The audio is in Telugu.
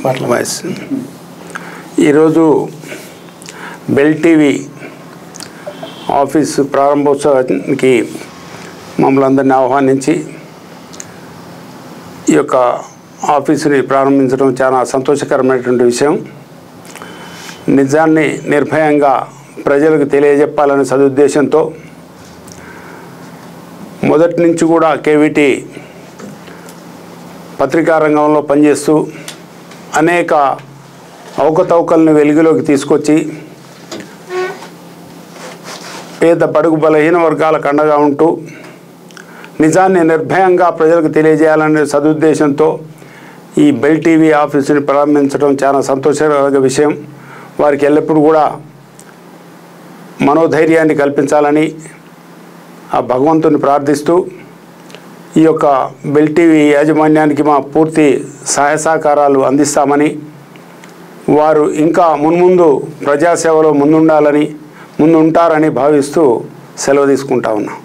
వాయిస్ ఈరోజు బెల్ టీవీ ఆఫీస్ ప్రారంభోత్సవానికి మమ్మల్ని అందరినీ ఆహ్వానించి ఈ యొక్క ఆఫీసుని ప్రారంభించడం చాలా సంతోషకరమైనటువంటి విషయం. నిజాన్ని నిర్భయంగా ప్రజలకు తెలియజెప్పాలనే సదుద్దేశంతో మొదటి నుంచి కూడా కేవీటీ పత్రికా రంగంలో పనిచేస్తూ అనేక అవకతవకలను వెలుగులోకి తీసుకొచ్చి పేద బడుగు బలహీన వర్గాలకు అండగా ఉంటూ నిజాన్ని నిర్భయంగా ప్రజలకు తెలియజేయాలనే సదుద్దేశంతో ఈ బెల్ టీవీ ఆఫీసుని ప్రారంభించడం చాలా సంతోషకరమైన విషయం. వారికి ఎల్లప్పుడూ కూడా మనోధైర్యాన్ని కల్పించాలని ఆ భగవంతుని ప్రార్థిస్తూ ఈ యొక్క బెల్ టీవీ యాజమాన్యానికి మా పూర్తి సహాయ సహకారాలు అందిస్తామని, వారు ఇంకా మున్ముందు ప్రజాసేవలో ముందుంటారని భావిస్తూ సెలవు తీసుకుంటా ఉన్నాం.